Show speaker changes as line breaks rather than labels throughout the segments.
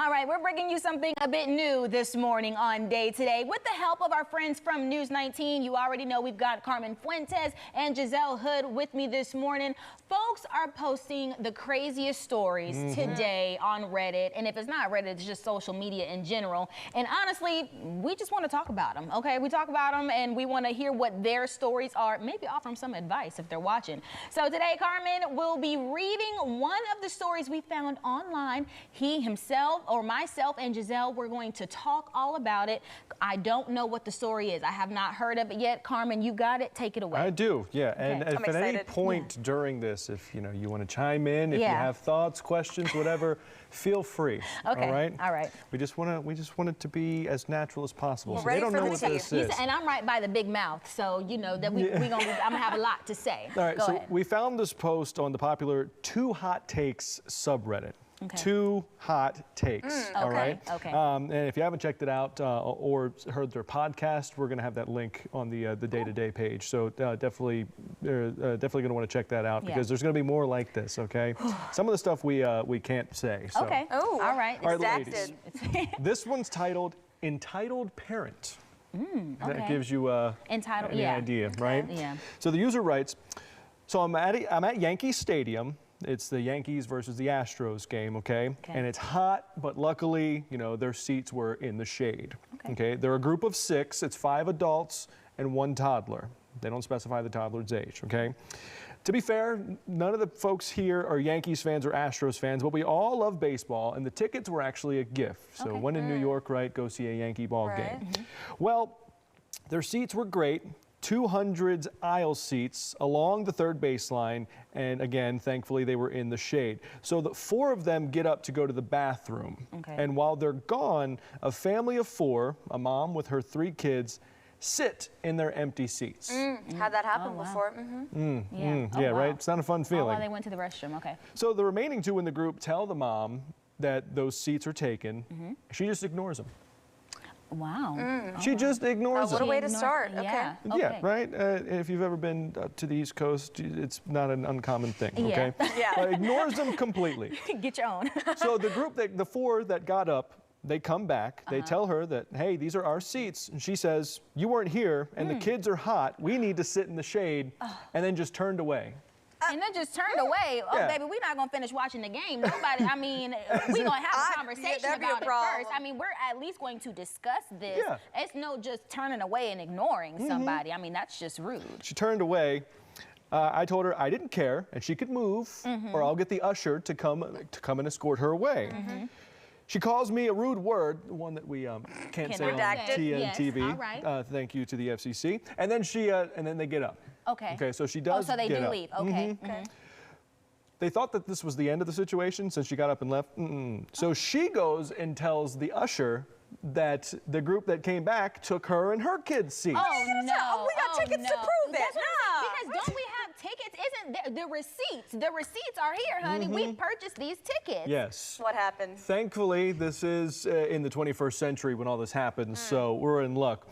All right, we're bringing you something a bit new this morning on Day Today. With the help of our friends from News 19, you already know we've got Carmen Fuentes and Giselle Hood with me this morning. Folks are posting the craziest stories today on Reddit. And if it's not Reddit, it's just social media in general. And honestly, we just want to talk about them, okay? We talk about them and we want to hear what their stories are, maybe offer them some advice if they're watching. So today, Carmen will be reading one of the stories we found online. He himself, or myself and Giselle, we're going to talk all about it. I don't know what the story is. I have not heard of it yet. Carmen, you got it. Take it away.
I do, yeah.
Okay.
And if at any point during this, if you want to chime in, if you have thoughts, questions, whatever, feel free.
Okay.
All right.
All right.
We just want it to be as natural as possible.
Well,
so they don't know what this is.
And I'm right by the big mouth, so you know that I'm gonna have a lot to say.
All right.
Go
so
ahead.
we found this post on the popular Two Hot Takes subreddit.
Okay.
Two Hot Takes. All right.
Okay.
And if you haven't checked it out or heard their podcast, we're going to have that link on the day-to-day page. So definitely going to want to check that out because there's going to be more like this. Okay. Some of the stuff we can't say. So.
Okay.
Oh,
all right.
All right, ladies. This one's titled "Entitled Parent." That gives you an idea, right?
Yeah.
So the user writes, "So I'm at Yankee Stadium. It's the Yankees versus the Astros game, okay? And it's hot, but luckily, their seats were in the shade. Okay. They're a group of 6. It's 5 adults and 1 toddler. They don't specify the toddler's age, okay? To be fair, none of the folks here are Yankees fans or Astros fans, but we all love baseball, and the tickets were actually a gift. So when in New York, right, go see a Yankee ball game. Well, their seats were great. 200 aisle seats along the third baseline, and again, thankfully, they were in the shade. So the 4 of them get up to go to the bathroom. And while they're gone, a family of 4, a mom with her 3 kids, sit in their empty seats.
Had that happen before.
Yeah, right? It's not a fun feeling.
While they went to the restroom, okay.
So the remaining 2 in the group tell the mom that those seats are taken. She just ignores them.
Wow.
She just ignores
What
them.
a way to start.
Yeah.
Yeah, right? If you've ever been to the East Coast, it's not an uncommon thing, okay? Ignores them completely.
Get your own.
So the group, the 4 that got up, they come back. They tell her that, hey, these are our seats. And she says, you weren't here, and the kids are hot. We need to sit in the shade, and then just turned away.
And then just turned away. Oh, baby, we're not going to finish watching the game. Nobody, I mean, we're going to have a conversation about it first. I mean, we're at least going to discuss this. It's no just turning away and ignoring somebody. I mean, that's just rude.
She turned away. I told her I didn't care, and she could move, or I'll get the usher to come and escort her away. She calls me a rude word, one that we can't say on TV.
All right.
Thank you to the FCC. And then and then they get up.
Okay.
So she does.
Oh, so they do leave. Okay.
They thought that this was the end of the situation since she got up and left. So she goes and tells the usher that the group that came back took her and her kids' seats.
Oh, no. We got tickets to prove it.
Because don't we have tickets? Isn't the receipts? The receipts are here, honey. We purchased these tickets.
Yes.
What happened?
Thankfully, this is in the 21st century when all this happens, so we're in luck.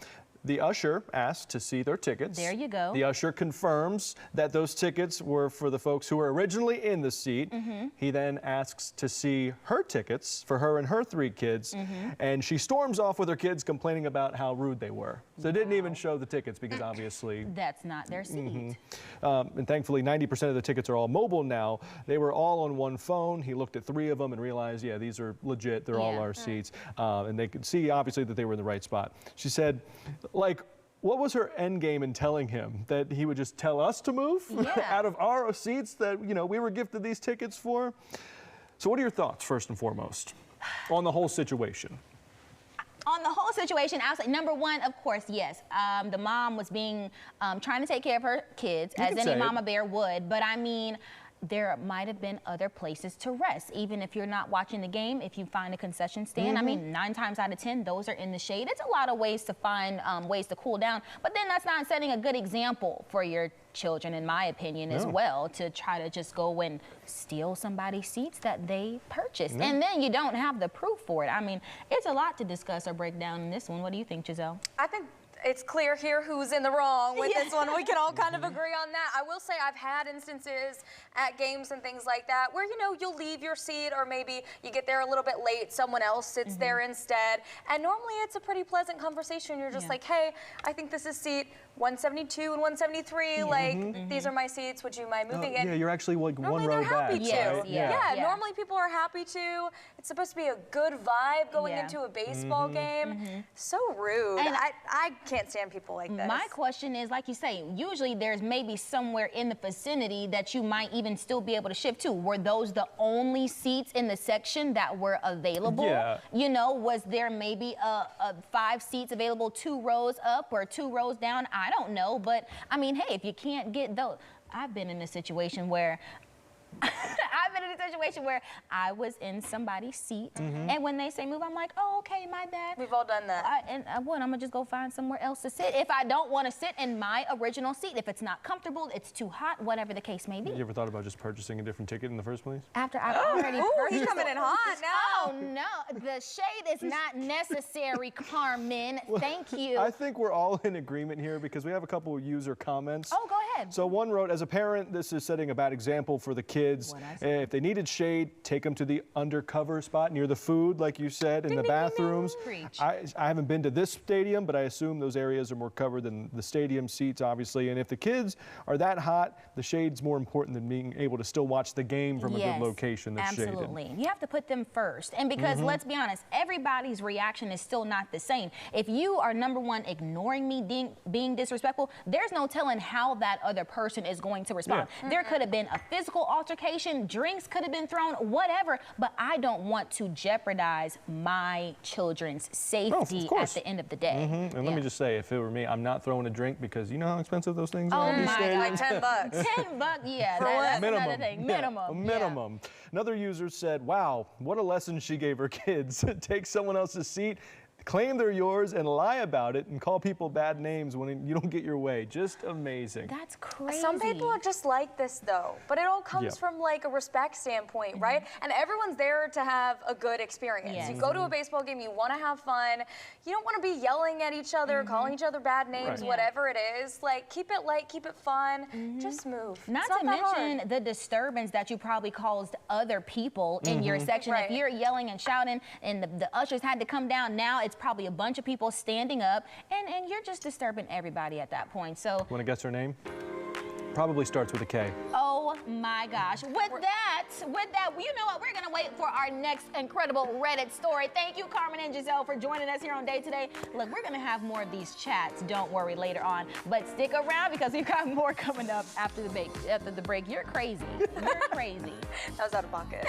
The usher asked to see their tickets.
There you go.
The usher confirms that those tickets were for the folks who were originally in the seat. He then asks to see her tickets for her and her 3 kids, and she storms off with her kids complaining about how rude they were. So they didn't even show the tickets because obviously...
That's not their seat.
And thankfully, 90% of the tickets are all mobile now. They were all on one phone. He looked at 3 of them and realized, yeah, these are legit. They're all our seats. And they could see, obviously, that they were in the right spot. She said, what was her end game in telling him that he would just tell us to move out of our seats that, we were gifted these tickets for? So what are your thoughts, first and foremost, on the whole situation?
On the whole situation, I would say, number one, of course, yes. The mom was trying to take care of her kids, as any mama bear would. But I mean, there might have been other places to rest. Even if you're not watching the game, if you find a concession stand, I mean, 9 times out of 10, those are in the shade. It's a lot of ways to find ways to cool down. But then that's not setting a good example for your children, in my opinion, as well, to try to just go and steal somebody's seats that they purchased. And then you don't have the proof for it. I mean, it's a lot to discuss or break down in this one. What do you think, Giselle?
I think it's clear here who's in the wrong with this one. We can all kind of agree on that. I will say I've had instances at games and things like that where, you know, you'll leave your seat or maybe you get there a little bit late, someone else sits there instead. And normally it's a pretty pleasant conversation. You're just like, hey, I think this is seat 172 and 173. Like, these are my seats. Would you mind moving it?
Yeah, you're actually like
Normally
one row
they're happy
back.
to.
Right?
Yeah, normally people are happy to. It's supposed to be a good vibe going into a baseball game. So rude.
And
I can't stand people like this.
My question is, like you say, usually there's maybe somewhere in the vicinity that you might even still be able to shift to. Were those the only seats in the section that were available?
Yeah.
You know, was there maybe 5 seats available 2 rows up or 2 rows down? I don't know, but I mean, hey, if you can't get those, I've been in a situation where I was in somebody's seat, and when they say move, I'm like, oh, okay, my bad.
We've all done that.
I'm gonna just go find somewhere else to sit if I don't want to sit in my original seat. If it's not comfortable, it's too hot, whatever the case may be.
You ever thought about just purchasing a different ticket in the first place?
After I've already purchased.
He's coming in hot now.
Oh no, the shade is not necessary, Carmen. Thank you.
I think we're all in agreement here because we have a couple of user comments.
Oh, go ahead.
So one wrote, as a parent, this is setting a bad example for the kids. If they needed shade, take them to the undercover spot near the food, like you said, in the bathrooms.
Preach.
I haven't been to this stadium, but I assume those areas are more covered than the stadium seats, obviously. And if the kids are that hot, the shade's more important than being able to still watch the game from a good location that's shaded.
Absolutely. You have to put them first. And because let's be honest, everybody's reaction is still not the same. If you are, number one, ignoring me, being disrespectful, there's no telling how that other person is going to respond. There could have been a physical altercation, drinks could have been thrown, whatever, but I don't want to jeopardize my children's safety at the end of the day.
And let me just say, if it were me, I'm not throwing a drink because you know how expensive those things are.
Oh my God.
Like $10.
$10, yeah, that's another thing. Minimum.
Minimum. Another user said, wow, what a lesson she gave her kids. Take someone else's seat, claim they're yours, and lie about it and call people bad names when you don't get your way. Just amazing.
That's crazy.
Some people are just like this though, but it all comes from like a respect standpoint, right? And everyone's there to have a good experience.
Yes.
You go to a baseball game, you want to have fun. You don't want to be yelling at each other, calling each other bad names, whatever it is. Like, keep it light, keep it fun. Just move.
Not
It's
to
that
mention
hard.
the disturbance that you probably caused other people in your section. If you're yelling and shouting and the ushers had to come down, now it's probably a bunch of people standing up and you're just disturbing everybody at that point. So,
Want to guess her name? Probably starts with a K.
oh my gosh. With that, you know what? We're going to wait for our next incredible Reddit story. Thank you, Carmen and Giselle, for joining us here on Day Today. Look, we're going to have more of these chats, don't worry, later on. But stick around because we've got more coming up after the break. You're crazy. You're crazy.
That was out of pocket.